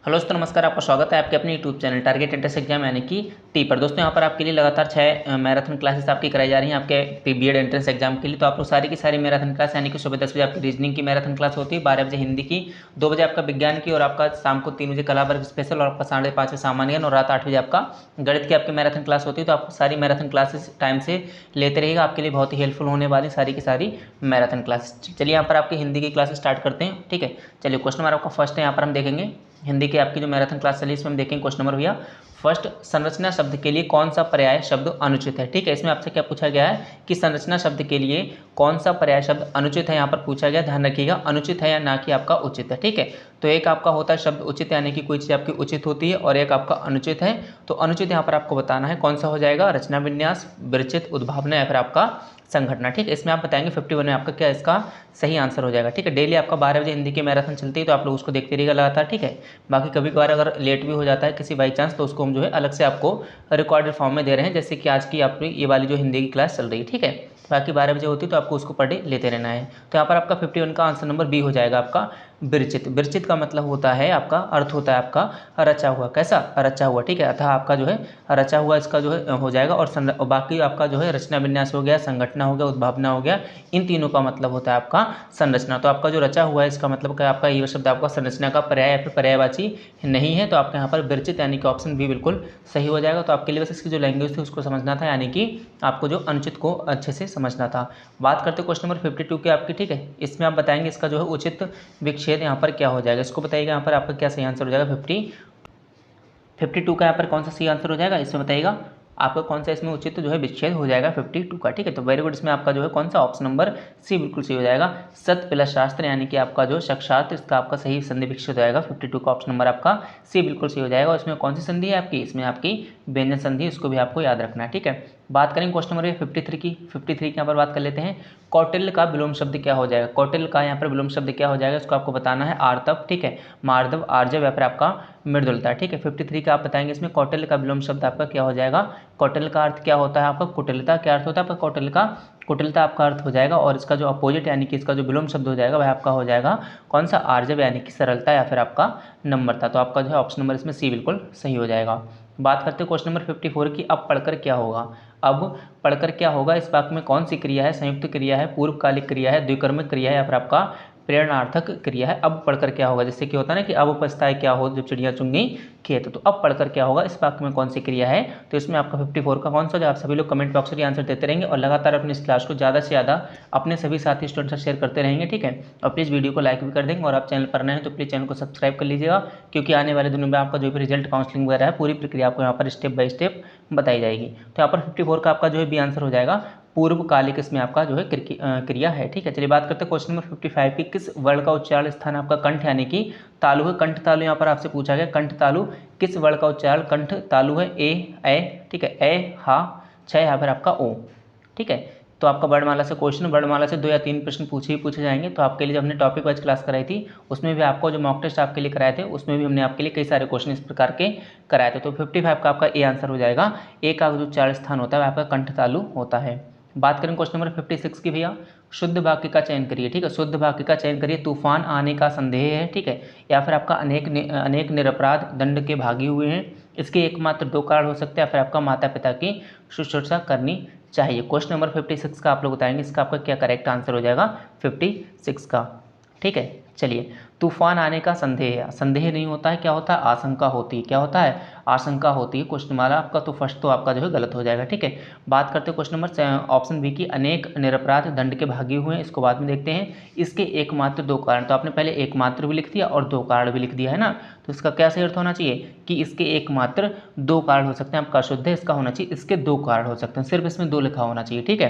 Hello दोस्तों, नमस्कार। आपका स्वागत है आपके अपने YouTube channel target entrance exam यानी कि टी पर। दोस्तों, यहाँ पर आपके लिए लगातार 6 मैराथन क्लासेस आपकी कराई जा रही हैं आपके बीएड एंट्रेंस एग्जाम के लिए। तो आप लोग सारी की सारी मैराथन क्लास यानी कि सुबह 10 बजे आपकी रीजनिंग की मैराथन क्लास होती है, 12 बजे हिंदी की, 2 बजे आपका विज्ञान की, और आपका शाम को 3 बजे कला वर्ग स्पेशल, और आपका 5:30 बजे सामान्य ज्ञान, और रात 8 बजे आपका गणित की आपकी मैराथन क्लास होती है। तो आप सारी मैराथन क्लासेस टाइम से लेते रहिएगा, आपके लिए बहुत ही हेल्पफुल होने वाली सारी की सारी मैराथन क्लासेस। चलिए यहाँ पर आपकी हिंदी की क्लासेस स्टार्ट करते हैं। ठीक है, चलिए क्वेश्चन नंबर आपका फर्स्ट है, यहाँ पर हम देखेंगे हिंदी की आपकी जो मैराथन क्लास चली इसमें हम देखेंगे क्वेश्चन नंबर भैया फर्स्ट, संरचना शब्द के लिए कौन सा पर्याय शब्द अनुचित है। ठीक है, इसमें आपसे क्या पूछा गया है कि संरचना शब्द के लिए कौन सा पर्याय शब्द अनुचित है, यहाँ पर पूछा गया। ध्यान रखिएगा, अनुचित है या ना कि आपका उचित है। ठीक है, तो एक आपका होता है शब्द उचित यानी कि कोई चीज़ आपकी उचित होती है, और एक आपका अनुचित है। तो अनुचित यहाँ पर आपको बताना है कौन सा हो जाएगा, रचना विन्यास, विरचित, उद्भावना या फिर आपका संघटना। ठीक है, इसमें आप बताएंगे 51 में आपका क्या इसका सही आंसर हो जाएगा। ठीक है, डेली आपका 12 बजे हिंदी की मैराथन चलती है, तो आप लोग उसको देखते रहिएगा लगातार। ठीक है, बाकी कभी कभार अगर लेट भी हो जाता है किसी बाई चांस, तो उसको हम जो है अलग से आपको रिकॉर्डेड फॉर्म में दे रहे हैं, जैसे कि आज की आपकी ये वाली जो हिंदी की क्लास चल रही है। ठीक है, बाकी 12 बजे होती है, तो आपको उसको पर डे लेते रहना है। तो यहाँ पर आपका 51 का आंसर नंबर बी हो जाएगा आपका विरचित। विरचित का मतलब होता है आपका अर्थ होता है आपका रचा हुआ। कैसा? रचा हुआ। ठीक है, अतः आपका जो है रचा हुआ इसका जो है हो जाएगा, और बाकी आपका जो है रचना विन्यास हो गया, संगठना हो गया, उद्भावना हो गया, इन तीनों का मतलब होता है आपका संरचना। तो आपका जो रचा हुआ है इसका मतलब क्या, आपका ये शब्द आपका संरचना का पर्याय या फिर पर्यायवाची नहीं है। तो आपका यहाँ पर विरचित यानी कि ऑप्शन बी बिल्कुल सही हो जाएगा। तो आपके लिए बस इसकी जो लैंग्वेज थी उसको समझना था, यानी कि आपको जो अनुचित को अच्छे से समझना था। बात करते क्वेश्चन नंबर 52 की आपकी। ठीक है, इसमें आप बताएंगे इसका जो है उचित विच्छेद यहाँ पर क्या हो जाएगा, इसको बताइएगा यहाँ पर आपका क्या सही आंसर हो जाएगा। 52 का यहाँ पर कौन सा सही आंसर हो जाएगा, इसमें बताइएगा आपका कौन सा इसमें उचित जो है विच्छेद हो जाएगा 52 का। ठीक है, तो वेरी गुड, इसमें आपका जो है कौन सा ऑप्शन नंबर सी बिल्कुल सही हो जाएगा। सत्य प्लस शास्त्र यानी कि आपका जो शकशास्त्र, इसका आपका सही संधि विच्छेद हो जाएगा 52 का ऑप्शन नंबर आपका सी बिल्कुल सही हो जाएगा। और इसमें कौन सी संधि है आपकी, इसमें आपकी व्यंजन संधि, इसको भी आपको याद रखना है। ठीक है, बात करेंगे क्वेश्चन नंबर 53 की। 53 की यहाँ पर बात कर लेते हैं। कौटिल्य का विलोम शब्द क्या हो जाएगा। कौटिल्य का यहाँ पर विलोम शब्द क्या हो जाएगा, इसको आपको बताना है आर्तव। ठीक है, मार्दव, आर्जव या फिर आपका मृदुलता। ठीक है, 53 का आप बताएंगे इसमें कौटिल्य का विलोम शब्द आपका क्या हो जाएगा। कौटिल्य का अर्थ क्या होता है आपका, कुटिलता। क्या अर्थ होता है आपका कौटिल्य का, कुटिलता आपका अर्थ हो जाएगा। और इसका जो अपोजिट यानी कि इसका जो विलोम शब्द हो जाएगा वह आपका हो जाएगा कौन सा, आर्जव यानी कि सरलता या फिर आपका नम्रता। तो आपका जो है ऑप्शन नंबर इसमें सी बिल्कुल सही हो जाएगा। बात करते हैं क्वेश्चन नंबर 54 की। अब पढ़कर क्या होगा। अब पढ़कर क्या होगा, इस वाक्य में कौन सी क्रिया है, संयुक्त क्रिया है, पूर्वकालिक क्रिया है, द्विकर्मक क्रिया है या फिर आपका प्रेरणार्थक क्रिया है। अब पढ़कर क्या होगा, जैसे कि होता है ना कि अब पछताए क्या हो जब चिड़िया चुन गई खेत। तो अब पढ़कर क्या होगा इस वाक्य में कौन सी क्रिया है, तो इसमें आपका 54 का कौन सा जो आप सभी लोग कमेंट बॉक्स में आंसर देते रहेंगे, और लगातार अपनी इस क्लास को ज़्यादा से ज़्यादा अपने सभी साथी स्टूडेंट से शेयर करते रहेंगे। ठीक है, और प्लीज़ वीडियो को लाइक भी कर देंगे, और आप चैनल पर नए हैं तो प्लीज़ चैनल को सब्सक्राइब कर लीजिएगा, क्योंकि आने वाले दिनों में आपका जो भी रिजल्ट काउंसलिंग वगैरह है पूरी प्रक्रिया आपको यहाँ पर स्टेप बाय स्टेप बताई जाएगी। तो यहाँ पर 54 का आपका जो है बी आंसर हो जाएगा पूर्वकालिक, इसमें आपका जो है क्रिया है। ठीक है, चलिए बात करते हैं क्वेश्चन नंबर 55 की। किस वर्ण का उच्चारण स्थान आपका कंठ यानी कि तालु है। कंठ तालु यहाँ पर आपसे पूछा गया, कंठ तालु किस वर्ण का उच्चारण कंठ तालु है। ए, ठीक है, ए, हा, छ या फिर आपका ओ। ठीक है, तो आपका वर्णमाला से क्वेश्चन, वर्णमाला से 2 या 3 प्रश्न पूछे जाएंगे। तो आपके लिए जब हमने टॉपिक वाइज क्लास कराई थी उसमें भी आपको जो मॉक टेस्ट आपके लिए कराए थे उसमें भी हमने आपके लिए कई सारे क्वेश्चन इस प्रकार के कराए थे। तो 55 का आपका ए आंसर हो जाएगा। ए का जो उच्चारण स्थान होता है आपका कंठ तालु होता है। बात करें क्वेश्चन नंबर 56 की भैया। शुद्ध वाक्य का चयन करिए। ठीक है, शुद्ध वाक्य का चयन करिए। तूफान आने का संदेह है। ठीक है, या फिर आपका अनेक निरपराध दंड के भागी हुए हैं। इसके एकमात्र 2 कारण हो सकते हैं, या फिर आपका माता पिता की शुश्रूषा करनी चाहिए। क्वेश्चन नंबर 56 का आप लोग बताएंगे इसका आपका क्या करेक्ट आंसर हो जाएगा 56 का। ठीक है, चलिए तूफान आने का संदेह, संदेह नहीं होता है, क्या होता है, आशंका होती है। क्या होता है, आशंका होती है। क्वेश्चन वाला आपका तो फर्स्ट तो आपका जो है गलत हो जाएगा। ठीक है, बात करते हैं क्वेश्चन नंबर ऑप्शन बी की। अनेक निरपराध दंड के भागी हुए हैं, इसको बाद में देखते हैं। इसके एकमात्र 2 कारण, तो आपने पहले एकमात्र भी लिख दिया और 2 कारण भी लिख दिया है ना, तो इसका क्या सही अर्थ होना चाहिए कि इसके एकमात्र 2 कारण हो सकते हैं। आपका शुद्ध है, इसका होना चाहिए इसके 2 कारण हो सकते हैं, सिर्फ इसमें 2 लिखा होना चाहिए। ठीक है,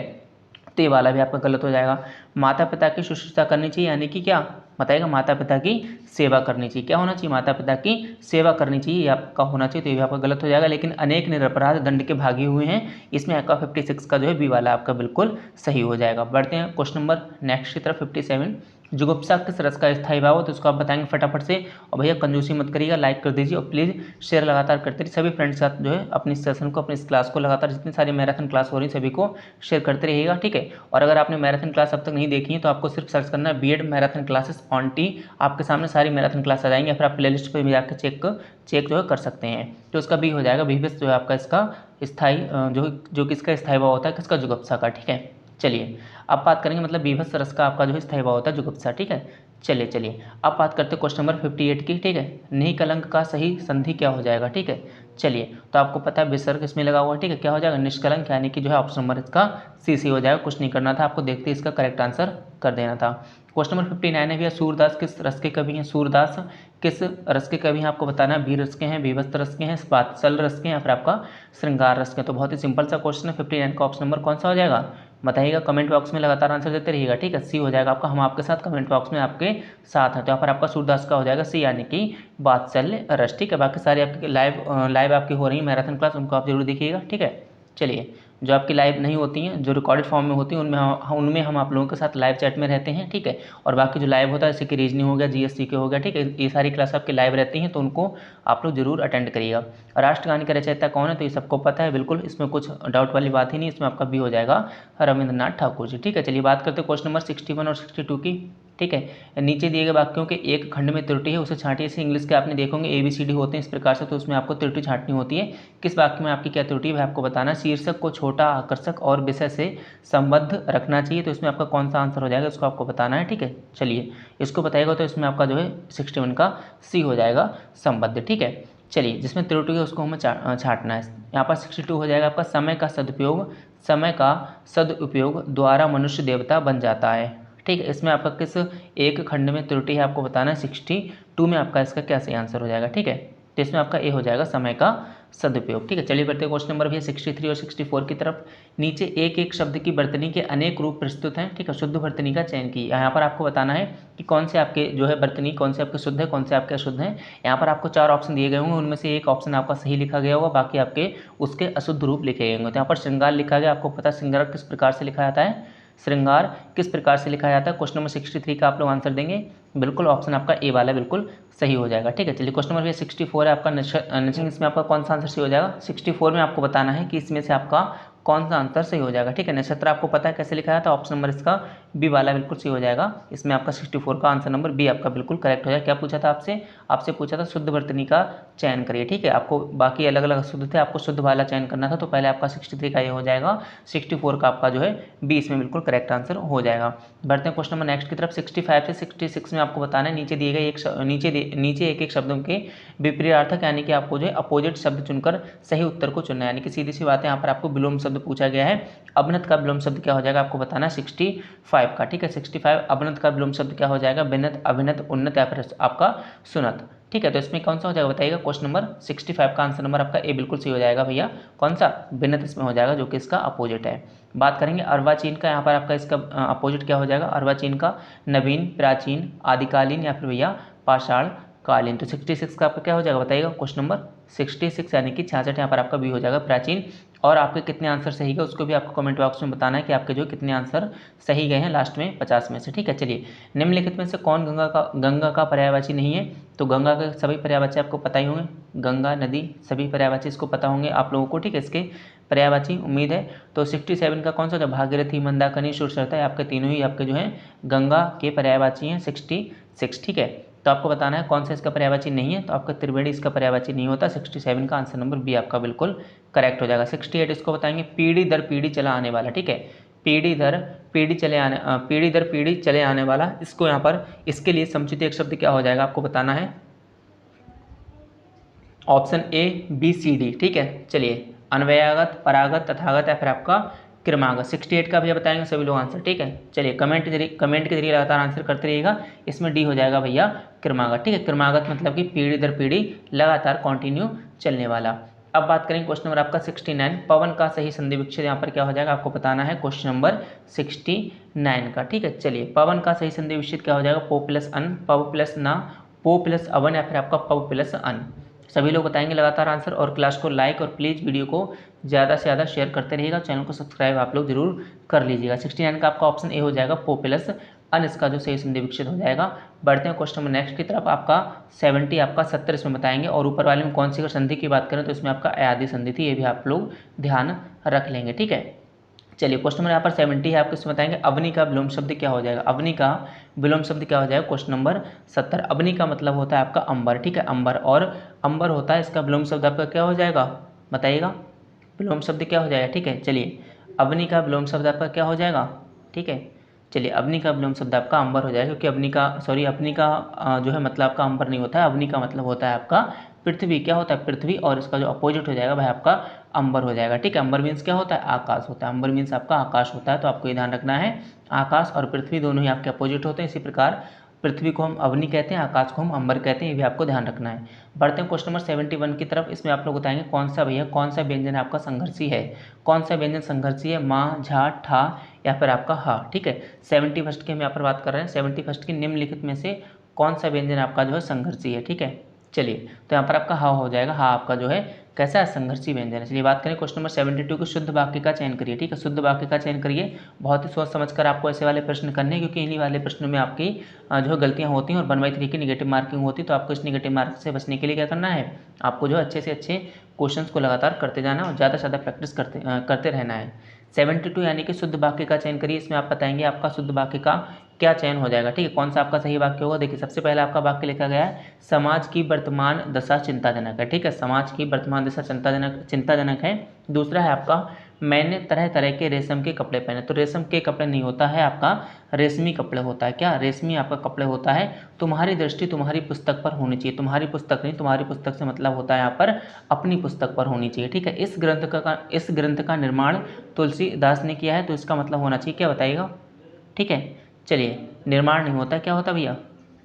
तो ये वाला भी आपका गलत हो जाएगा। माता पिता की शुश्रूषा करनी चाहिए यानी कि क्या बताएगा, माता पिता की सेवा करनी चाहिए। क्या होना चाहिए, माता पिता की सेवा करनी चाहिए, ये आपका होना चाहिए। तो ये भी आपका गलत हो जाएगा। लेकिन अनेक निरपराध दंड के भागी हुए हैं, इसमें आपका 56 का जो है बी वाला आपका बिल्कुल सही हो जाएगा। बढ़ते हैं क्वेश्चन नंबर नेक्स्ट की तरफ 57। जुगुप्सा किस रस का स्थायी भाव है, तो उसको आप बताएंगे फटाफट से। और भैया कंजूसी मत करिएगा, लाइक कर दीजिए और प्लीज़ शेयर लगातार करते रहिए। सभी फ्रेंड्स के साथ जो है अपनी सेशन को, अपनी इस क्लास को लगातार जितनी सारी मैराथन क्लास हो रही है सभी को शेयर करते रहिएगा, ठीक है। और अगर आपने मैराथन क्लास अब तक नहीं देखी है तो आपको सिर्फ सर्च करना है बीएड मैराथन क्लासेस ऑन टी, आपके सामने सारी मैराथन क्लास आ जाएंगी, या फिर आप प्लेलिस्ट पर भी जाकर चेक जो है कर सकते हैं। तो उसका बी हो जाएगा, बीबीएस जो है आपका इसका स्थायी जो किसका स्थायी भाव होता है, किसका, जुगुप्सा का, ठीक है। चलिए अब बात करेंगे मतलब बीभत्स रस का आपका जो है स्थायी भाव होता है जुगुप्सा, ठीक है। चलिए अब बात करते हैं क्वेश्चन नंबर 58 की, ठीक है। निकलंक का सही संधि क्या हो जाएगा, ठीक है। चलिए तो आपको पता है विसर्ग इसमें लगा हुआ है, ठीक है। क्या हो जाएगा, निष्कलंक, यानी कि जो है ऑप्शन नंबर इसका सी हो जाएगा। कुछ नहीं करना था आपको, देखते इसका करेक्ट आंसर कर देना था। क्वेश्चन नंबर 59 है भैया, सूरदास किस रस के कवि हैं, सूरदास किस रस के कवि हैं, आपको बताना है। वीर रस के हैं, बीभत्स रस के हैं, वात्सल रस के हैं, या फिर आपका श्रृंगार रस के। तो बहुत ही सिंपल सा क्वेश्चन है। 59 का ऑप्शन नंबर कौन सा हो जाएगा, बताइएगा कमेंट बॉक्स में, लगातार आंसर देते रहिएगा, ठीक है। सी हो जाएगा आपका, हम आपके साथ कमेंट बॉक्स में आपके साथ हैं। तो यहाँ पर आपका सूरदास का हो जाएगा सी, यानी कि वात्सल्य रस, ठीक है। बाकी सारी आपकी लाइव आपकी हो रही है मैराथन क्लास, उनको आप जरूर देखिएगा, ठीक है। चलिए जो आपकी लाइव नहीं होती हैं, जो रिकॉर्डेड फॉर्म में होती हैं, उनमें हम आप लोगों के साथ लाइव चैट में रहते हैं, ठीक है। और बाकी जो लाइव होता है जैसे कि रीजनिंग हो गया, जीएसटी के हो गया, ठीक है, ये सारी क्लास आपकी लाइव रहती हैं, तो उनको आप लोग जरूर अटेंड करिएगा। राष्ट्रगान का रचयिता कौन है, तो ये सबको पता है बिल्कुल, इसमें कुछ डाउट वाली बात ही नहीं, इसमें आपका भी हो जाएगा रविंद्रनाथ ठाकुर जी, ठीक है। चलिए बात करते हैं क्वेश्चन नंबर 61 और 62 की, ठीक है। नीचे दिए गए वाक्यों के एक खंड में त्रुटि है, उसे छांटिए। से इंग्लिश के आपने देखोगे ABCD होते हैं इस प्रकार से, तो उसमें आपको त्रुटि छांटनी होती है। किस वाक्य में आपकी क्या त्रुटि है आपको बताना। शीर्षक को छोटा, आकर्षक और विषय से संबद्ध रखना चाहिए, तो इसमें आपका कौन सा आंसर हो जाएगा, इसको आपको बताना है, ठीक है। चलिए इसको बताइएगा तो इसमें आपका जो है 61 का सी हो जाएगा, संबद्ध, ठीक है। चलिए जिसमें त्रुटि है उसको हमें छांटना है। यहाँ पर 62 हो जाएगा आपका, समय का सदुपयोग द्वारा मनुष्य देवता बन जाता है, ठीक है। इसमें आपका किस एक खंड में त्रुटि है आपको बताना है। 62 में आपका इसका क्या सही आंसर हो जाएगा, ठीक है। तो इसमें आपका ए हो जाएगा, समय का सदुपयोग, ठीक है। चलिए बढ़ते हैं क्वेश्चन नंबर भी 63 और 64 की तरफ। नीचे एक एक शब्द की वर्तनी के अनेक रूप प्रस्तुत हैं, ठीक है। शुद्ध वर्तनी का चयन की, यहाँ पर आपको बताना है कि कौन से आपके जो है वर्तनी, कौन से आपके शुद्ध है, कौन से आपके अशुद्ध हैं। यहाँ पर आपको 4 ऑप्शन दिए गए होंगे, उनमें से एक ऑप्शन आपका सही लिखा गया होगा, बाकी आपके उसके अशुद्ध रूप लिखे गए होंगे। तो यहाँ पर श्रृंगार लिखा गया, आपको पता है श्रृंगार किस प्रकार से लिखा जाता है, श्रृंगार किस प्रकार से लिखा जाता है। क्वेश्चन नंबर 63 का आप लोग आंसर देंगे, बिल्कुल ऑप्शन आपका ए वाला बिल्कुल सही हो जाएगा, ठीक है। चलिए क्वेश्चन नंबर 64 है आपका नचिंग, इसमें आपका कौन सा आंसर सही हो जाएगा। 64 में आपको बताना है कि इसमें से आपका कौन सा आंसर सही हो जाएगा, ठीक है। नक्षत्र आपको पता है कैसे लिखा है, तो ऑप्शन नंबर इसका बी वाला बिल्कुल सही हो जाएगा। इसमें आपका 64 का आंसर नंबर बी आपका बिल्कुल करेक्ट हो जाएगा। क्या पूछा था आपसे पूछा था शुद्ध वर्तनी का चयन करिए, ठीक है। आपको बाकी अलग अलग शुद्ध थे, आपको शुद्ध वाला चयन करना था, तो पहले आपका 63 का ये हो जाएगा, 64 का आपका जो है बी इसमें बिल्कुल करेक्ट आंसर हो जाएगा। बढ़ते हैं क्वेश्चन नंबर नेक्स्ट की तरफ। 65 से 66 में आपको बताना है, नीचे दिए गए नीचे एक शब्दों के विपरीतार्थक, यानी कि आपको जो है अपोजिट शब्द चुनकर सही उत्तर को चुनना है। यानी कि सीधी सी बात है, यहाँ पर आपको विलोम शब्द पूछा गया है। अवनत का विलोम शब्द क्या हो जाएगा आपको बताना है 65 का, ठीक है। 65 अवनत का विलोम शब्द क्या हो जाएगा, बिनत, अभिनत, उन्नत, या फिर आपका सुनत, ठीक है। तो इसमें कौन सा हो जाएगा बताइएगा। क्वेश्चन नंबर 65 का आंसर नंबर आपका ए बिल्कुल सही हो जाएगा भैया। कौन सा, बिनत इसमें हो जाएगा, जो कि इसका अपोजिट है। बात करेंगे अर्वाचीन का, यहाँ पर आपका इसका अपोजिट क्या हो जाएगा। अर्वाचीन का नवीन, प्राचीन, आदिकालीन, या फिर भैया पाषाण कालीन। तो 66 का आपका क्या हो जाएगा बताइएगा। क्वेश्चन नंबर 66 यानी कि 66 यहाँ पर आपका बी हो जाएगा, प्राचीन। और आपके कितने आंसर सही गए उसको भी आपको कमेंट बॉक्स में बताना है कि आपके जो कितने आंसर सही गए हैं लास्ट में 50 में से, ठीक है। चलिए निम्नलिखित में से कौन गंगा का पर्यायवाची नहीं है, तो गंगा के सभी पर्यायवाची आपको पता ही होंगे, गंगा नदी सभी पर्यायवाची इसको पता होंगे आप लोगों को, ठीक है। इसके पर्यायवाची उम्मीद है। तो 67 का कौन सा होगा, भागीरथी, मंदाकिनी, सुरसरिता, आपके तीनों ही आपके जो है गंगा के पर्यायवाची हैं 66, ठीक है। तो आपको बताना है कौन सा इसका पर्यायवाची नहीं है, तो आपका त्रिवेणी इसका पर्यायवाची नहीं होता। 67 का आंसर नंबर बी आपका बिल्कुल करेक्ट हो जाएगा। 68 इसको बताएंगे पीढ़ी दर पीढ़ी चला आने वाला, ठीक है। पीढ़ी दर पीढ़ी चले आने वाला, इसको यहाँ पर इसके लिए समुचित एक शब्द क्या हो जाएगा आपको बताना है। Option A, B, C, D, ठीक है। चलिए अन्वयागत, परागत, तथागत, या फिर आपका क्रमागत। 68 का भी बताएंगे सभी लोग आंसर, ठीक है। चलिए कमेंट के जरिए लगातार आंसर करते रहिएगा। इसमें डी हो जाएगा भैया क्रमागत, ठीक है। क्रमागत मतलब कि पीढ़ी दर पीढ़ी लगातार कंटिन्यू चलने वाला। अब बात करेंगे क्वेश्चन नंबर आपका 69, पवन का सही संधि विच्छेद यहाँ पर क्या हो जाएगा आपको बताना है। क्वेश्चन नंबर 69 का, ठीक है। चलिए पवन का सही संधि विच्छेद क्या हो जाएगा, पो प्लस अन, पव प्लस ना, पो प्लस अवन, या फिर आपका पव प्लस अन। सभी लोग बताएंगे लगातार आंसर, और क्लास को लाइक और प्लीज़ वीडियो को ज़्यादा से ज़्यादा शेयर करते रहिएगा। चैनल को सब्सक्राइब आप लोग जरूर कर लीजिएगा। 69 का आपका ऑप्शन ए हो जाएगा, पो प्लस अन इसका जो सही संधि विकसित हो जाएगा। बढ़ते हैं क्वेश्चन नंबर नेक्स्ट की तरफ। आपका 70 आपका 70 इसमें बताएंगे, और ऊपर वाले में कौन सी अगर संधि की बात करें तो इसमें आपका अयादि संधि थी, ये भी आप लोग ध्यान रख लेंगे। ठीक है, चलिए क्वेश्चन नंबर यहाँ पर 70 है, आपको इसमें बताएंगे अवनी का विलोम शब्द क्या हो जाएगा। अवनी का विलोम शब्द क्या हो जाएगा, क्वेश्चन नंबर 70। अवनी का मतलब होता है आपका अंबर, ठीक है, अंबर, और अंबर होता है इसका विलोम शब्द आपका क्या हो जाएगा, बताइएगा विलोम शब्द क्या हो जाएगा। ठीक है, चलिए अवनी का विलोम शब्द आपका क्या हो जाएगा। ठीक है, चलिए अवनी का विलोम शब्द आपका अंबर हो जाएगा, क्योंकि अवनी का जो है मतलब आपका अंबर नहीं होता है, अवनी का मतलब होता है आपका पृथ्वी। क्या होता है, पृथ्वी, और इसका जो अपोजिट हो जाएगा वह आपका अंबर हो जाएगा। ठीक है, अंबर मीन्स क्या होता है, आकाश होता है, अंबर मीन्स आपका आकाश होता है। तो आपको ये ध्यान रखना है, आकाश और पृथ्वी दोनों ही आपके अपोजिट होते हैं। इसी प्रकार पृथ्वी को हम अवनी कहते हैं, आकाश को हम अंबर कहते हैं, ये भी आपको ध्यान रखना है। बढ़ते हैं क्वेश्चन नंबर 71 की तरफ। इसमें आप लोग बताएंगे कौन सा भैया कौन सा व्यंजन आपका संघर्षी है, कौन सा व्यंजन संघर्षी है, माँ, झा, ठा या फिर आपका हा। ठीक है, 71 की हम यहाँ पर बात कर रहे हैं। 71 की निम्नलिखित में से कौन सा व्यंजन आपका जो है संघर्षी है। ठीक है, चलिए तो यहाँ पर आपका हा हो जाएगा, हा आपका जो है कैसा है, संघर्षी व्यंजन है। चलिए बात करें क्वेश्चन नंबर 72 के शुद्ध वाक्य का चयन करिए। ठीक है, शुद्ध वाक्य का चयन करिए, बहुत ही सोच समझकर आपको ऐसे वाले प्रश्न करने हैं, क्योंकि इन्हीं वाले प्रश्नों में आपकी जो है गलतियाँ होती हैं और 1/3 की निगेटिव मार्किंग होती है। तो आपको इस निगेटिव मार्क से बचने के लिए क्या करना है, आपको जो अच्छे से अच्छे क्वेश्चंस को लगातार करते जाना है और ज़्यादा से ज़्यादा प्रैक्टिस करते रहना है। 72 यानी कि शुद्ध वाक्य का चयन करिए। इसमें आप बताएंगे आपका शुद्ध वाक्य का क्या चयन हो जाएगा। ठीक है, कौन सा आपका सही वाक्य होगा। देखिए सबसे पहले आपका वाक्य लिखा गया है, समाज की वर्तमान दशा चिंताजनक है। ठीक है, समाज की वर्तमान दशा चिंताजनक है। दूसरा है आपका, मैंने तरह तरह के रेशम के कपड़े पहने। तो रेशम के कपड़े नहीं होता है आपका, रेशमी कपड़े होता है। क्या, रेशमी आपका कपड़े होता है। तुम्हारी दृष्टि तुम्हारी पुस्तक पर होनी चाहिए, तुम्हारी पुस्तक नहीं, तुम्हारी पुस्तक से मतलब होता है यहाँ पर अपनी पुस्तक पर होनी चाहिए। ठीक है, इस ग्रंथ का निर्माण तुलसीदास ने किया है, तो इसका मतलब होना चाहिए क्या, बताइएगा। ठीक है, चलिए निर्माण नहीं होता, क्या होता भैया।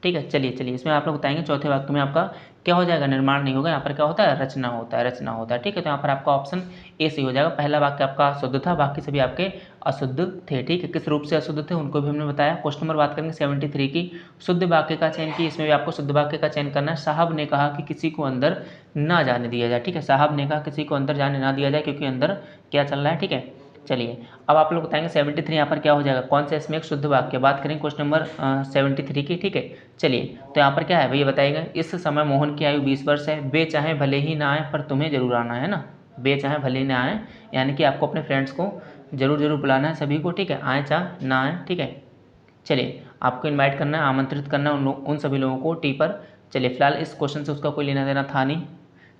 ठीक है, चलिए इसमें आप लोग बताएंगे चौथे वाक्य में आपका क्या हो जाएगा, निर्माण नहीं होगा, यहाँ पर क्या होता है, रचना होता है, रचना होता है। ठीक है, तो यहाँ पर आपका ऑप्शन ए सही हो जाएगा। पहला वाक्य आपका शुद्ध था, बाकी सभी आपके अशुद्ध थे। ठीक है, किस रूप से अशुद्ध थे उनको भी हमने बताया। क्वेश्चन नंबर बात करेंगे 73 की, शुद्ध वाक्य का चयन की। इसमें भी आपको शुद्ध वाक्य का चयन करना है। साहब ने कहा कि किसी को अंदर ना जाने दिया जाए। ठीक है, साहब ने कहा किसी को अंदर जाने ना दिया जाए, क्योंकि अंदर क्या चल रहा है। ठीक है, चलिए अब आप लोग बताएंगे 73 यहाँ पर क्या हो जाएगा, कौन सा इसमें एक शुद्ध वाक्य। बात करें क्वेश्चन नंबर 73 की। ठीक है, चलिए तो यहाँ पर क्या है भैया बताइएगा, इस समय मोहन की आयु 20 वर्ष है, वे चाहे भले ही ना आए पर तुम्हें जरूर आना है ना, वे चाहे भले ही ना आए, यानी कि आपको अपने फ्रेंड्स को जरूर बुलाना है सभी को। ठीक है, आए चाहे ना आए। ठीक है, चलिए आपको इन्वाइट करना है, आमंत्रित करना है उन सभी लोगों को टी पर। चलिए फिलहाल इस क्वेश्चन से उसका कोई लेना देना था नहीं।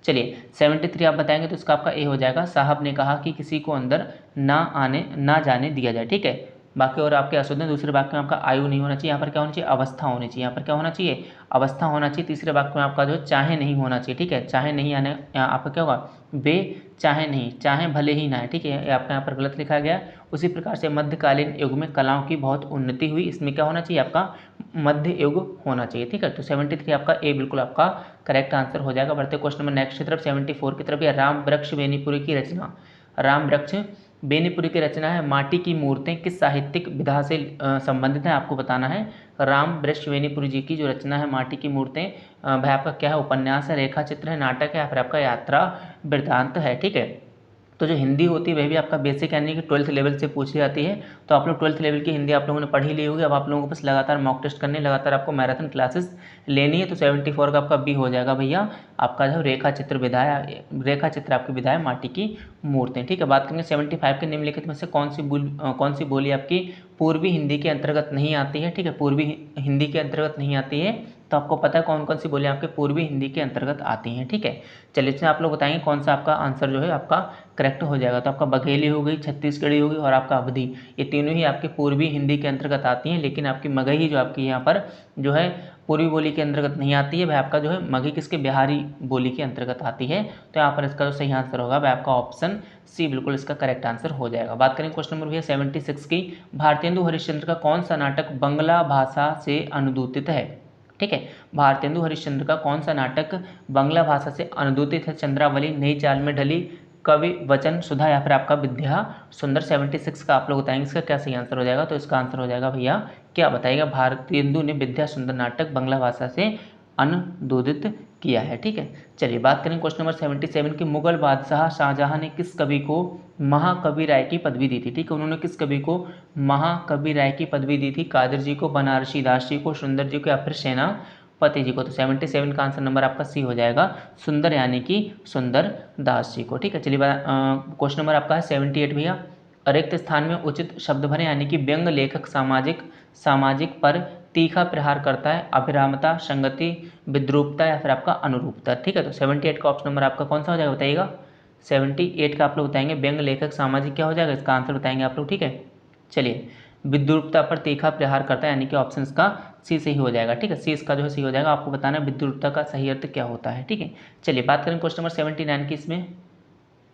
चलिए 73 आप बताएंगे तो इसका आपका ए हो जाएगा, साहब ने कहा कि किसी को अंदर ना जाने दिया जाए। ठीक है, बाकी और आपके अशुद्ध। दूसरे वाक्य में आपका आयु नहीं होना चाहिए, यहाँ पर क्या होना चाहिए, अवस्था होनी चाहिए। यहाँ पर क्या होना चाहिए, अवस्था होना चाहिए। तीसरे वाक्य में आपका जो चाहे नहीं होना चाहिए। ठीक है, चाहे नहीं आने आपका क्या होगा, वे चाहे नहीं, चाहे भले ही ना है। ठीक है, ये आपका यहाँ पर गलत लिखा गया। उसी प्रकार से मध्यकालीन युग में कलाओं की बहुत उन्नति हुई, इसमें क्या होना चाहिए, आपका मध्य युग होना चाहिए। ठीक है, तो 73 आपका ए बिल्कुल आपका करेक्ट आंसर हो जाएगा। बढ़ते क्वेश्चन नंबर नेक्स्ट की तरफ 74 की तरफ। या राम वृक्ष बेनीपुरी की रचना, राम वृक्ष बेनीपुरी की रचना है। माटी की मूर्तें किस साहित्यिक विधा से संबंधित है, आपको बताना है। राम वृक्ष बेनीपुरी जी की जो रचना है माटी की मूर्तें, भाई आपका क्या है, उपन्यास है, रेखा चित्र है, नाटक है, या फिर आपका यात्रा वृत्तांत है। ठीक है, तो जो हिंदी होती है वह भी आपका बेसिक यानी कि 12th लेवल से पूछी जाती है। तो आप लोग 12th लेवल की हिंदी आप लोगों ने पढ़ी ली होगी। अब आप लोगों को बस लगातार मॉक टेस्ट करने, लगातार आपको मैराथन क्लासेस लेनी है। तो 74 का आपका बी हो जाएगा भैया, आपका जो रेखा चित्र विधा है, रेखा चित्र आपकी विधा है माटी की मूर्तें। ठीक है, बात करेंगे 75 के निम्नलिखित में से कौन सी बोली आपकी पूर्वी हिंदी के अंतर्गत नहीं आती है। ठीक है, पूर्वी हिंदी के अंतर्गत नहीं आती है, तो आपको पता है कौन कौन सी बोलियां आपके पूर्वी हिंदी के अंतर्गत आती हैं। ठीक है, चलिए इसमें आप लोग बताएंगे कौन सा आपका आंसर जो है आपका करेक्ट हो जाएगा। तो आपका बघेली हो गई, छत्तीसगढ़ी होगी और आपका अवधी, ये तीनों ही आपके पूर्वी हिंदी के अंतर्गत आती हैं। लेकिन आपकी मगही जो आपकी यहाँ पर जो है पूर्वी बोली के अंतर्गत नहीं आती है, वह आपका जो है मगही किसके, बिहारी बोली के अंतर्गत आती है। तो यहाँ पर इसका जो सही आंसर होगा वह आपका ऑप्शन सी बिल्कुल इसका करेक्ट आंसर हो जाएगा। बात करें क्वेश्चन नंबर भैया 76 की। भारतेंदु हरिश्चंद्र का कौन सा नाटक बांग्ला भाषा से अनुदूतित है। ठीक है, भारतेंदु हरिश्चंद्र का कौन सा नाटक बांग्ला भाषा से अनुदूतित है। चंद्रावली, नई चाल में ढली, कवि वचन सुधा, या फिर आपका विद्या सुंदर। 76 का आप लोग बताएंगे इसका क्या सही आंसर हो जाएगा। तो इसका आंसर हो जाएगा भैया क्या बताइएगा, भारतेंदु ने विद्या सुंदर नाटक बांग्ला भाषा से अनुदूदित किया है। ठीक है, चलिए बात करें क्वेश्चन नंबर 77 की। मुगल बादशाह शाहजहां ने किस कवि को महाकवि राय की पदवी दी थी? ठीक है, उन्होंने किस कवि को महाकवि राय की पदवी दी थी? कादिर जी को, बनारसी दास जी को, सुंदर जी को, या फिर सेनापति जी को? तो 77 का आंसर नंबर आपका सी हो जाएगा, सुंदर यानी कि सुंदर दास जी को। ठीक है, चलिए क्वेश्चन नंबर आपका है 78 भैया। रिक्त स्थान में उचित शब्द भरें, यानी कि व्यंग लेखक सामाजिक सामाजिक पर तीखा प्रहार करता है। अभिरामता, संगति, विद्रूपता, या फिर आपका अनुरूपता। ठीक है, तो 78 का ऑप्शन नंबर आपका कौन सा हो जाएगा बताइएगा? 78 का आप लोग बताएंगे व्यंग लेखक सामाजिक क्या हो जाएगा, इसका आंसर बताएंगे आप लोग। ठीक है, चलिए विद्रूपता पर तीखा प्रहार करता है, यानी कि ऑप्शन इसका सी सही हो जाएगा। ठीक है, सी इसका जो है सही हो जाएगा। आपको बताना है विद्रूपता का सही अर्थ क्या होता है। ठीक है, चलिए बात करें क्वेश्चन नंबर 79 की। इसमें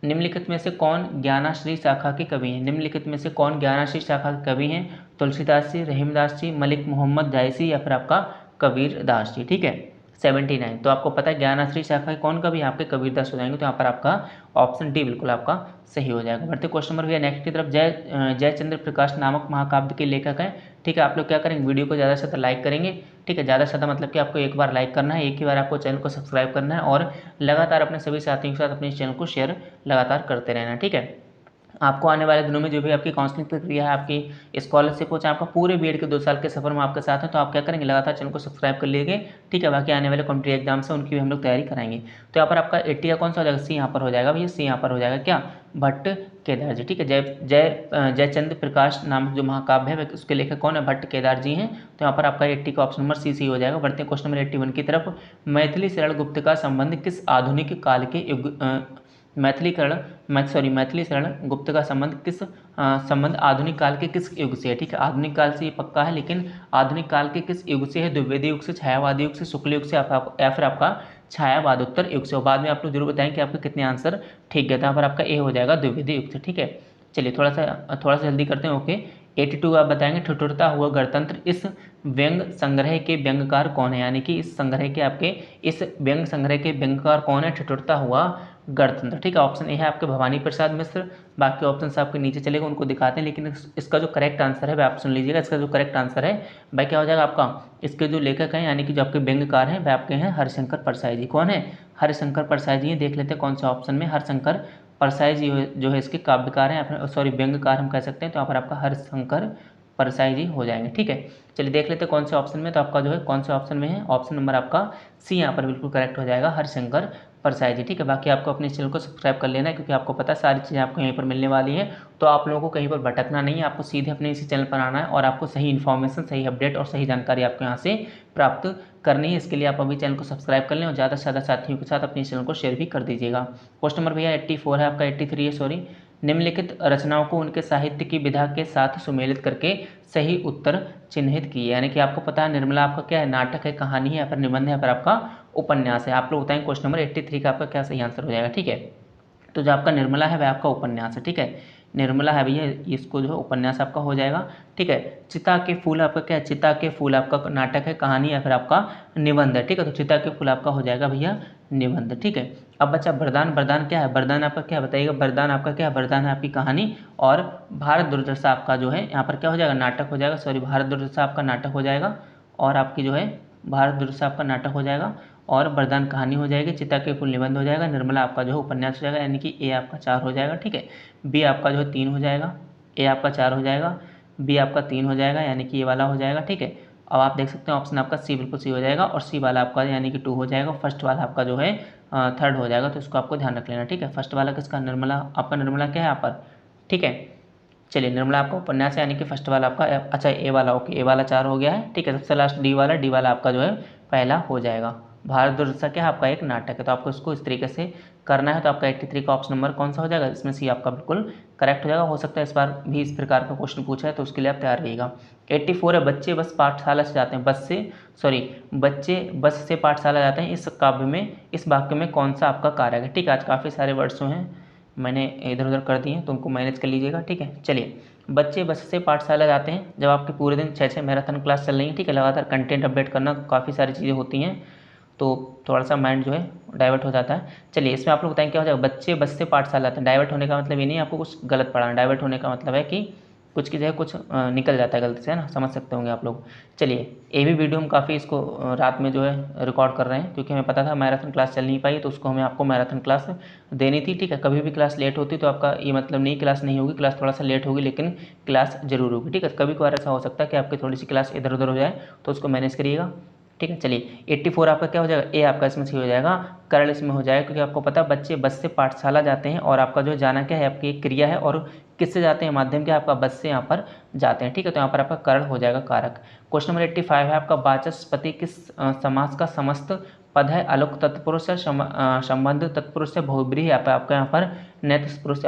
निम्नलिखित में से कौन ज्ञानाश्री शाखा के कवि हैं? निम्नलिखित में से कौन ज्ञानाश्री शाखा के कवि हैं? तुलसीदास जी, रहीमदास जी, मलिक मोहम्मद जायसी, या फिर आपका कबीर दास जी। ठीक है, 79। तो आपको पता है ज्ञानाश्री शाखा के कौन कवि? आपके कबीर दास हो जाएंगे। तो यहाँ पर आपका ऑप्शन डी बिल्कुल आपका सही हो जाएगा। बढ़ते क्वेश्चन नंबर भैया नेक्स्ट की तरफ। जयचंद्र प्रकाश नामक महाकाव्य के लेखक हैं। ठीक है, आप लोग क्या करेंगे, वीडियो को ज़्यादा से ज़्यादा लाइक करेंगे। ठीक है, ज़्यादा से ज़्यादा मतलब कि आपको एक बार लाइक करना है, एक ही बार आपको चैनल को सब्सक्राइब करना है, और लगातार अपने सभी साथियों के साथ अपने चैनल को शेयर लगातार करते रहना। ठीक है, आपको आने वाले दिनों में जो भी आपकी काउंसलिंग प्रक्रिया है, आपकी स्कॉलरशिप हो, चाहे आपका पूरे बीएड के 2 साल के सफर में आपके साथ है, तो आप क्या करेंगे, लगातार चैनल को सब्सक्राइब कर लीजिए। ठीक है, बाकी आने वाले कॉम्पिटेटिव एग्जाम से उनकी भी हम लोग तैयारी कराएंगे। तो यहाँ पर आपका 80 का कौन सा हो जाएगा? सी यहाँ पर हो जाएगा भैया, सी यहाँ पर हो जाएगा क्या? भट्ट केदार जी। ठीक है, जयचंद्र प्रकाश नामक जो महाकाव्य है उसके लेखक कौन है? भट्ट केदार जी हैं। तो यहाँ पर आपका 80 का ऑप्शन नंबर सी हो जाएगा। बढ़ते हैं क्वेश्चन नंबर 81 की तरफ। मैथिली शरण गुप्त का संबंध किस आधुनिक काल के युग मैथिली शरण गुप्त का संबंध आधुनिक काल के किस युग से है? ठीक है, आधुनिक काल से ये पक्का है, लेकिन आधुनिक काल के किस युग से है? द्विवेदी युग से, छायावादी युग से, शुक्ल युग से, या फिर आपका छायावादोत्तर युग से? और बाद में आप लोग जरूर बताएं कि आपके कितने आंसर ठीक है। तो यहाँ पर आपका ए हो जाएगा, द्विवेदी युग से। ठीक है, चलिए थोड़ा सा जल्दी करते हैं। ओके, 82 आप बताएंगे। ठिठुरता हुआ गणतंत्र, इस व्यंग संग्रह के व्यंगकार कौन है? यानी कि इस व्यंग संग्रह के व्यंगकार कौन है? ठिठुरता हुआ गणतंत्र। ठीक है, ऑप्शन ए है आपके भवानी प्रसाद मिश्र। बाकी ऑप्शन आपके नीचे चलेगा, उनको दिखाते हैं, लेकिन इसका जो करेक्ट आंसर है वह आप सुन लीजिएगा। इसका जो करेक्ट आंसर है भाई क्या हो जाएगा आपका? इसके जो लेखक हैं यानी कि जो आपके व्यंगकार हैं वह आपके हैं हरिशंकर परसाई जी। कौन है? हरिशंकर परसाई जी हैं। देख लेते हैं कौन सा ऑप्शन में हरिशंकर परसाई जी जो है इसके काव्यकार हैं, सॉरी व्यंगकार हम कह सकते हैं। तो यहाँ पर आपका हरिशंकर परसाई जी हो जाएंगे। ठीक है, चलिए देख लेते हैं कौन से ऑप्शन में। तो आपका जो है कौन से ऑप्शन में है? ऑप्शन नंबर आपका सी यहाँ पर बिल्कुल करेक्ट हो जाएगा, हरिशंकर परसाई जी। ठीक है, बाकी आपको अपने चैनल को सब्सक्राइब कर लेना है, क्योंकि आपको पता है सारी चीज़ें आपको यहीं पर मिलने वाली हैं। तो आप लोगों को कहीं पर भटकना नहीं है, आपको सीधे अपने इसी चैनल पर आना है, और आपको सही इन्फॉर्मेशन, सही अपडेट और सही जानकारी आपको यहाँ से प्राप्त करनी है। इसके लिए आप अभी चैनल को सब्सक्राइब कर लें, और ज़्यादा से ज़्यादा साथियों के साथ अपने चैनल को शेयर भी कर दीजिएगा। क्वेश्चन नंबर भैया 84 है आपका, 83 है सॉरी। निम्नलिखित रचनाओं को उनके साहित्य की विधा के साथ सुमेलित करके सही उत्तर चिन्हित किए। यानी कि आपको पता है निर्मला आपका क्या है? नाटक है, कहानी है, या फिर निबंध है, या फिर आपका उपन्यास है? आप लोग बताएं क्वेश्चन नंबर 83 का आपका क्या सही आंसर हो जाएगा। ठीक है, तो जो आपका निर्मला है वह आपका उपन्यास है। ठीक है, निर्मला है भैया, इसको जो है उपन्यास आपका हो जाएगा। ठीक है, चिता के फूल आपका क्या है? चिता के फूल आपका नाटक है, कहानी, या फिर आपका निबंध है। ठीक है, तो चिता के फूल आपका हो जाएगा भैया निबंध। ठीक है, अब बच्चा वरदान। वरदान क्या है? वरदान आपका क्या बताइएगा? वरदान आपका क्या है? वरदान है आपकी कहानी, और भारत दुर्दशा आपका जो है यहाँ पर क्या हो जाएगा? नाटक हो जाएगा। सॉरी, भारत दुर्दशा आपका नाटक हो जाएगा, और आपकी जो है भारत दुर्दशा आपका नाटक हो जाएगा, और वरदान कहानी हो जाएगी, चिता के फूल निबंध हो जाएगा, निर्मला आपका जो है उपन्यास हो जाएगा। यानी कि ए आपका 4 हो जाएगा। ठीक है, बी आपका जो है 3 हो जाएगा, ए आपका 4 हो जाएगा, बी आपका 3 हो जाएगा, यानी कि ये वाला हो जाएगा। ठीक है, अब आप देख सकते हैं ऑप्शन आपका सी बिल्कुल सी हो जाएगा, और सी वाला आपका यानी कि 2 हो जाएगा। फर्स्ट वाला आपका जो है 3rd हो जाएगा। तो इसको आपको ध्यान रख लेना। ठीक है, फर्स्ट वाला किसका? निर्मला। आपका निर्मला क्या है यहाँ पर? ठीक है, चलिए निर्मला आपका उपन्यास है, यानी कि फर्स्ट वाला आपका अच्छा ए वाला। ओके, ए वाला 4 हो गया है। ठीक है, सबसे लास्ट डी वाला आपका जो है पहला हो जाएगा। भारत दुर्दशा क्या है? आपका एक नाटक है। तो आपको इसको इस तरीके से करना है। तो आपका 83 का ऑप्शन नंबर कौन सा हो जाएगा? इसमें सी आपका बिल्कुल करेक्ट हो जाएगा। हो सकता है इस बार भी इस प्रकार का क्वेश्चन पूछा है, तो उसके लिए आप तैयार रहिएगा। 84 है, बच्चे बस पाठशाला से जाते हैं। बच्चे बस से पाठशाला जाते हैं, इस काव्य में, इस वाक्य में कौन सा आपका कारक है? ठीक है, आज काफ़ी सारे वर्ड्स हैं, मैंने इधर उधर कर दिए हैं, तो उनको मैनेज कर लीजिएगा। ठीक है, चलिए बच्चे बस से पाठशाला जाते हैं, जब आपके पूरे दिन 6 मैराथन क्लास चल रही है। ठीक है, लगातार कंटेंट अपडेट करना, काफ़ी सारी चीज़ें होती हैं, तो थोड़ा सा माइंड जो है डाइवर्ट हो जाता है। चलिए इसमें आप लोग बताएं क्या हो जाएगा? बच्चे बस से पाठशाला आते हैं। डाइवर्ट होने का मतलब ये नहीं आपको कुछ गलत पढ़ाना। डाइवर्ट होने का मतलब है कि कुछ की जगह कुछ निकल जाता है गलती से, है ना, समझ सकते होंगे आप लोग। चलिए, ये भी वीडियो हम काफ़ी इसको रात में जो है रिकॉर्ड कर रहे हैं, क्योंकि हमें पता था मैराथन क्लास चल नहीं पाई, तो उसको हमें आपको मैराथन क्लास देनी थी, ठीक है। कभी भी क्लास लेट होती तो आपका ये मतलब नहीं क्लास नहीं होगी, क्लास थोड़ा सा लेट होगी लेकिन क्लास जरूर होगी, ठीक है। कभी कभार ऐसा हो सकता है कि आपकी थोड़ी सी क्लास इधर उधर हो जाए, तो उसको मैनेज करिएगा, ठीक है। चलिए, 84 आपका क्या हो जाएगा, ए आपका इसमें सही हो जाएगा, करल इसमें हो जाएगा, क्योंकि आपको पता है बच्चे बस से पाठशाला जाते हैं, और आपका जो जाना क्या है आपकी एक क्रिया है, और किससे जाते हैं, माध्यम क्या आपका बस से यहाँ पर जाते हैं, ठीक है। तो यहाँ पर आपका करल हो जाएगा कारक। क्वेश्चन नंबर 85 है आपका, वाचस्पति किस समास का समस्त पद है, अलोक तत्पुरुष है, संबंध तत्पुरुष है, बहुब्रीहि है, आपका यहाँ पर नय तत्पुरुष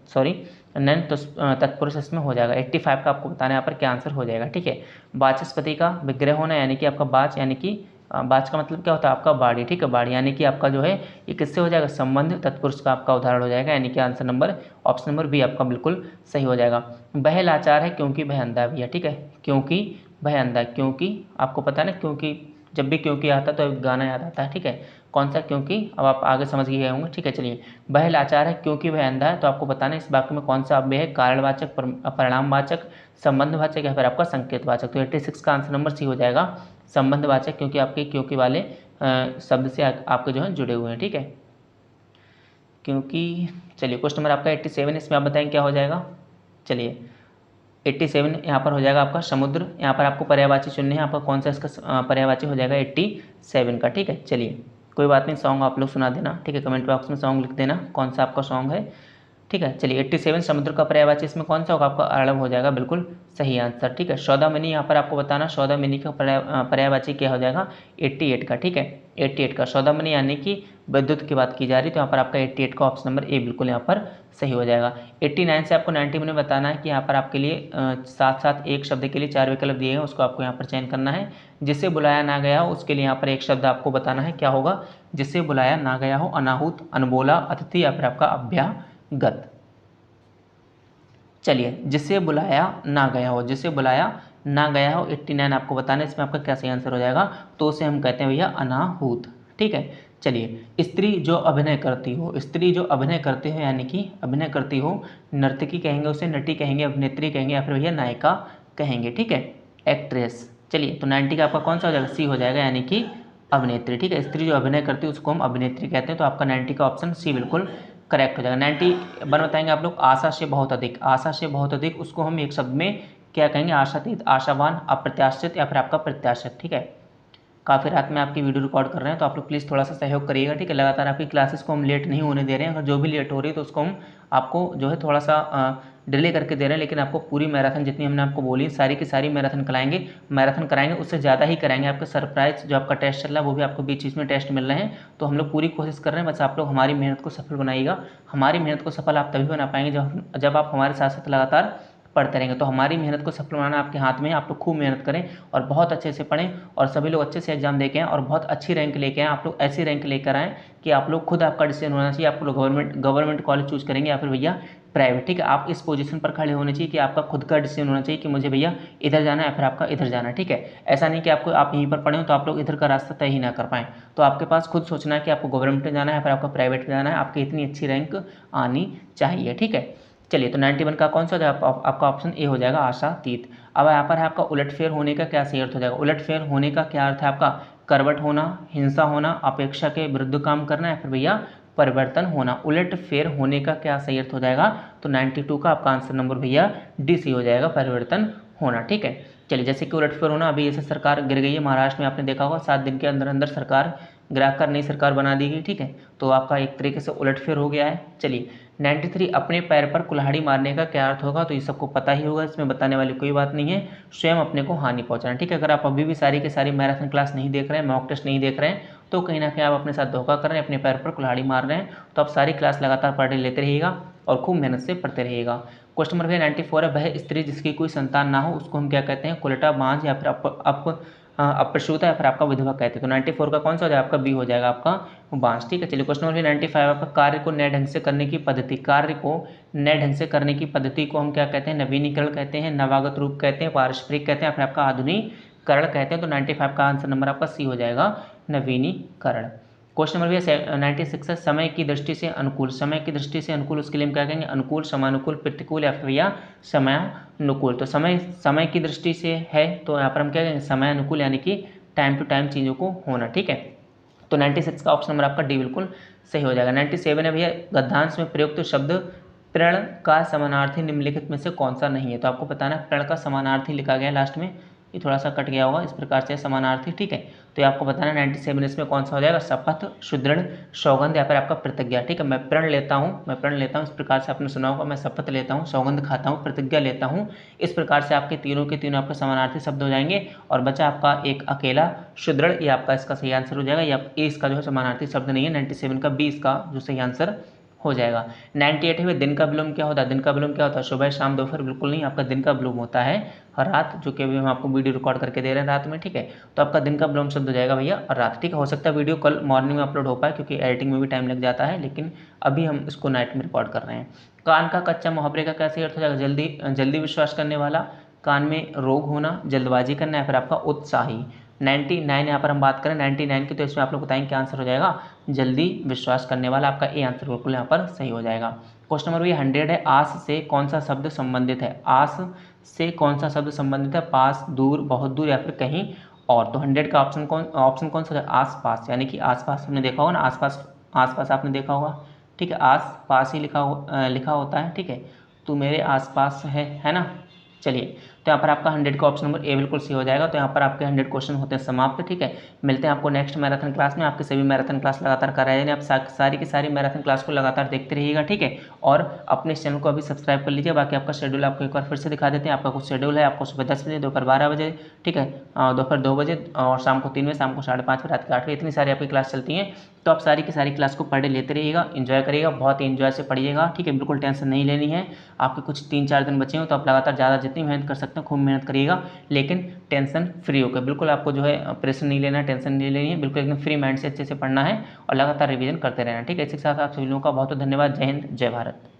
सॉरी नैन तत्पुरुष इसमें हो जाएगा। 85 का आपको बताना है यहाँ पर क्या आंसर हो जाएगा, ठीक है। वाचस्पति का विग्रह होना, यानी कि आपका बाच, यानी कि बाच का मतलब क्या होता है आपका बाड़ी, ठीक है, बाड़ी, यानी कि आपका जो है ये किससे हो जाएगा, संबंध तत्पुरुष का आपका उदाहरण हो जाएगा, यानी कि answer number option number B आपका बिल्कुल सही हो जाएगा। वह लाचार है क्योंकि वह अंधा भी है, ठीक है, क्योंकि वह अंधा, क्योंकि आपको पता है ना, क्योंकि जब भी क्योंकि आता है तो एक गाना याद आता है, ठीक है। कौन सा क्योंकि, अब आप आगे समझ गए होंगे, ठीक है। चलिए, वह लाचार है क्योंकि वह अंधा है, तो आपको बताना है इस वाक्य में कौन सा अव्यय है, कारणवाचक, परिणामवाचक, संबंधवाचक, या फिर आपका संकेतवाचक। तो 86 का आंसर नंबर सी हो जाएगा, संबंधवाचक, क्योंकि आपके क्योंकि वाले शब्द से आपके जो है जुड़े हुए हैं, ठीक है, क्योंकि। चलिए, क्वेश्चन नंबर आपका 87, इसमें आप बताएं क्या हो जाएगा। चलिए, 87 यहाँ पर हो जाएगा आपका समुद्र, यहाँ पर आपको पर्यायवाची चुनने हैं, आपका कौन सा इसका पर्यायवाची हो जाएगा 87 का, ठीक है। चलिए, कोई बात नहीं, सॉन्ग आप लोग सुना देना, ठीक है, कमेंट बॉक्स में सॉन्ग लिख देना कौन सा आपका सॉन्ग है, ठीक है। चलिए, 87 समुद्र का पर्यायवाची इसमें कौन सा होगा, आपका अर्णव हो जाएगा, बिल्कुल सही आंसर, ठीक है। सौदामिनी यहाँ पर आपको बताना, सौदामिनी का पर्यायवाची क्या हो जाएगा 88 का, ठीक है, 88 का सौदामिनी, यानी कि विद्युत की बात की जा रही है, तो यहाँ पर आपका 88 का ऑप्शन नंबर ए बिल्कुल यहाँ पर सही हो जाएगा। 89 से आपको 90 में बताना है कि यहाँ पर आपके लिए साथ साथ एक शब्द के लिए 4 विकल्प दिए हैं, उसको आपको यहाँ पर चयन करना है। जिससे बुलाया ना गया हो उसके लिए यहाँ पर एक शब्द आपको बताना है, क्या होगा, जिससे बुलाया ना गया हो, अनाहुत, अनबोला, अतिथि, या फिर आपका अभ्यागत। चलिए, जिसे बुलाया ना गया हो, जिसे बुलाया ना गया हो 89 आपको बताना है, इसमें आपका क्या सही आंसर हो जाएगा, तो उसे हम कहते हैं भैया अनाहूत, ठीक है। चलिए, स्त्री जो अभिनय करती हो, स्त्री जो अभिनय करती हो, यानी कि अभिनय करती हो, नर्तकी कहेंगे उसे, नटी कहेंगे, अभिनेत्री कहेंगे, या फिर भैया नायिका कहेंगे, ठीक है, एक्ट्रेस। चलिए, तो 90 का आपका कौन सा हो जाएगा, सी हो जाएगा, यानी कि अभिनेत्री, ठीक है। स्त्री जो अभिनय करती है उसको हम अभिनेत्री कहते हैं, तो आपका 90 का ऑप्शन सी बिल्कुल करेक्ट हो जाएगा। 91 बताएंगे आप लोग, आशा से बहुत अधिक, आशा से बहुत अधिक, उसको हम एक शब्द में क्या कहेंगे, आशातीत, आशावान, अप्रत्याशित, या फिर आपका प्रत्याशित, ठीक है। काफ़ी रात में आपकी वीडियो रिकॉर्ड कर रहे हैं, तो आप लोग प्लीज़ थोड़ा सा सहयोग करिएगा, ठीक है। लगातार आपकी क्लासेस को हम लेट नहीं होने दे रहे हैं, अगर जो भी लेट हो रही है तो उसको हम आपको जो है थोड़ा सा डिले करके दे रहे हैं, लेकिन आपको पूरी मैराथन जितनी हमने आपको बोली सारी की सारी मैराथन कराएंगे, उससे ज़्यादा ही कराएंगे। आपका सरप्राइज जो आपका टेस्ट चल रहा है वो भी आपको बीच बीच में टेस्ट मिल रहे हैं, तो हम लोग पूरी कोशिश कर रहे हैं, बस आप लोग हमारी मेहनत को सफल बनाइएगा। हमारी मेहनत को सफल आप तभी बना पाएंगे जब आप हमारे साथ साथ लगातार पढ़ते रहेंगे। तो हमारी मेहनत को सफल बनाना आपके हाथ में है, आप लोग खूब मेहनत करें और बहुत अच्छे से पढ़ें, और सभी लोग अच्छे से एग्जाम देके आएँ और बहुत अच्छी रैंक लेके आएँ। आप लोग ऐसी रैंक लेकर आएँ कि आप लोग खुद, आपका डिसीजन होना चाहिए, आप लोग गवर्नमेंट कॉलेज चूज करेंगे या फिर भैया प्राइवेट, ठीक है। आप इस पोजीशन पर खड़े होने चाहिए कि आपका खुद का डिसीजन होना चाहिए कि मुझे भैया इधर जाना है या फिर आपका इधर जाना है, ठीक है। ऐसा नहीं कि आप यहीं पर पढ़े हो तो आप लोग इधर का रास्ता तय ही ना कर पाएँ। तो आपके पास खुद सोचना है कि आपको गवर्नमेंट में जाना है या फिर आपका प्राइवेट में जाना है, आपकी इतनी अच्छी रैंक आनी चाहिए, ठीक है। चलिए, तो 91 का कौन सा हो जाएगा, आपका ऑप्शन ए हो जाएगा, आशातीत। अब यहाँ पर है आपका उलटफेर होने का क्या सही अर्थ हो जाएगा, उलटफेर होने का क्या अर्थ है आपका, करवट होना, हिंसा होना, अपेक्षा के विरुद्ध काम करना, या फिर भैया परिवर्तन होना। उलटफेर होने का क्या सही अर्थ हो जाएगा, तो 92 का आपका आंसर नंबर भैया डी सी हो जाएगा, परिवर्तन होना, ठीक है। चलिए, जैसे कि उलटफेर होना, अभी जैसे सरकार गिर गई है महाराष्ट्र में, आपने देखा होगा 7 दिन के अंदर अंदर सरकार गिराकर नई सरकार बना दी गई, ठीक है। तो आपका एक तरीके से उलटफेर हो गया है। चलिए, 93 अपने पैर पर कुल्हाड़ी मारने का क्या अर्थ होगा, तो ये सबको पता ही होगा, इसमें बताने वाली कोई बात नहीं है, स्वयं अपने को हानि पहुंचाना, ठीक है। अगर आप अभी भी सारी की सारी मैराथन क्लास नहीं देख रहे हैं, मॉक टेस्ट नहीं देख रहे हैं, तो कहीं ना कहीं आप अपने साथ धोखा कर रहे हैं, अपने पैर पर कुल्हाड़ी मार रहे हैं। तो आप सारी क्लास लगातार पढ़ लेते रहिएगा और खूब मेहनत से पढ़ते रहिएगा। क्वेश्चन नंबर 94 है, वह स्त्री जिसकी कोई संतान ना हो उसको हम क्या कहते हैं, कुलटा, बांझ, या फिर अप्रसूता, या फिर आपका विधवा कहते हैं। तो 94 का कौन सा हो जाएगा, आपका बी हो जाएगा, आपका बांस, ठीक है। चलिए, क्वेश्चन नंबर 95 आपका कार्य को नए ढंग से करने की पद्धति, कार्य को नए ढंग से करने की पद्धति को हम क्या कहते हैं, नवीनीकरण कहते हैं, नवागत रूप कहते हैं, पारस्परिक कहते हैं, फिर आपका आधुनिकीकरण कहते हैं। तो 95 का आंसर नंबर आपका सी हो जाएगा, नवीनीकरण। क्वेश्चन नंबर भैया 96 है, समय की दृष्टि से अनुकूल। समय की दृष्टि से अनुकूल, उसके लिए हम क्या कहेंगे, अनुकूल, समानुकूल, प्रतिकूल या फिर भैया समयानुकूल। तो समय की दृष्टि से है तो यहाँ पर हम क्या कहेंगे, समयानुकूल, यानी कि टाइम टू टाइम चीज़ों को होना। ठीक है, तो 96 का ऑप्शन नंबर आपका डी बिल्कुल सही हो जाएगा। 97 है भैया, गद्यांश में प्रयुक्त शब्द प्रण का समानार्थी निम्नलिखित में से कौन सा नहीं है। तो आपको बताना प्रण का समानार्थी लिखा गया लास्ट में, ये थोड़ा सा कट गया होगा, इस प्रकार से समानार्थी। ठीक है, तो ये आपको बताना 97 इसमें कौन सा हो जाएगा, शपथ, सुदृढ़, सौगंध या फिर आपका प्रतिज्ञा। ठीक है, मैं प्रण लेता हूँ, इस प्रकार से आपने सुना होगा, मैं शपथ लेता हूँ, सौगंध खाता हूँ, प्रतिज्ञा लेता हूँ। इस प्रकार से आपके तीनों के तीनों आपके समानार्थी शब्द हो जाएंगे और बचा आपका एक अकेला सुदृढ़, ये आपका इसका सही आंसर हो जाएगा। या ए इसका जो है समानार्थी शब्द नहीं है, 97 का बी इसका जो सही आंसर हो जाएगा। 98 है, दिन का विलोम क्या होता है। दिन का विलोम क्या होता है, सुबह शाम दोपहर, बिल्कुल नहीं, आपका दिन का विलोम होता है रात, जो कि अभी हम आपको वीडियो रिकॉर्ड करके दे रहे हैं रात में। ठीक है, तो आपका दिन का विलोम शब्द हो जाएगा भैया रात। ठीक है, हो सकता है वीडियो कल मॉर्निंग में अपलोड हो पाए क्योंकि एडिटिंग में भी टाइम लग जाता है, लेकिन अभी हम इसको नाइट में रिकॉर्ड कर रहे हैं। कान का कच्चा मुहावरे का कैसे अर्थ हो जाएगा, जल्दी विश्वास करने वाला, कान में रोग होना, जल्दबाजी करना, या फिर आपका उत्साही। 99 यहाँ पर हम बात करें 99 की, तो इसमें आप लोग बताएंगे क्या आंसर हो जाएगा, जल्दी विश्वास करने वाला, आपका ए आंसर बिल्कुल यहाँ पर सही हो जाएगा। क्वेश्चन नंबर 100 है, आस से कौन सा शब्द संबंधित है। आस से कौन सा शब्द संबंधित है, पास, दूर, बहुत दूर या फिर कहीं और। तो 100 का ऑप्शन कौन सा है, आस पास, यानी कि आस पास हमने देखा होगा ना, आस पास आपने देखा होगा। ठीक है, आस पास ही लिखा होता है। ठीक है, तू मेरे आस पास है ना। चलिए, तो यहाँ पर आपका 100 का ऑप्शन नंबर ए बिल्कुल सही हो जाएगा। तो यहाँ पर आपके 100 क्वेश्चन होते हैं समाप्त। ठीक है, मिलते हैं आपको नेक्स्ट मैराथन क्लास में। आपके सभी मैराथन क्लास लगातार कराए जाएंगे, आप सारी की सारी मैराथन क्लास को लगातार देखते रहिएगा। ठीक है, और अपने इस चैनल को अभी सब्सक्राइब कर लीजिए। बाकी आपका शेड्यूल आपको एक बार फिर से दिखा देते हैं। आपका कुछ शेड्यूल है, आपको सुबह 10 बजे, दोपहर 12 बजे, ठीक है, दोपहर 2 बजे और शाम को 3 बजे, शाम को 5:30 बजे, रात के 8 बजे, इतनी सारी आपकी क्लास चलती हैं। तो आप सारी की सारी क्लास को पर डे लेते रहिएगा, एंजॉय करिएगा, बहुत ही एंजॉय से पढ़िएगा। ठीक है, बिल्कुल टेंशन नहीं लेनी है। आपके कुछ 3-4 दिन बचे हो तो आप लगातार ज़्यादा जितनी मेहनत कर सकते हैं खूब मेहनत करिएगा, लेकिन टेंशन फ्री होकर, बिल्कुल आपको जो है प्रेशर नहीं लेना, टेंशन नहीं लेनी है, बिल्कुल एकदम फ्री माइंड से अच्छे से पढ़ना है और लगातार रिवीजन करते रहना। ठीक है, इसी के साथ आप सभी लोगों का बहुत बहुत धन्यवाद। जय हिंद, जय भारत।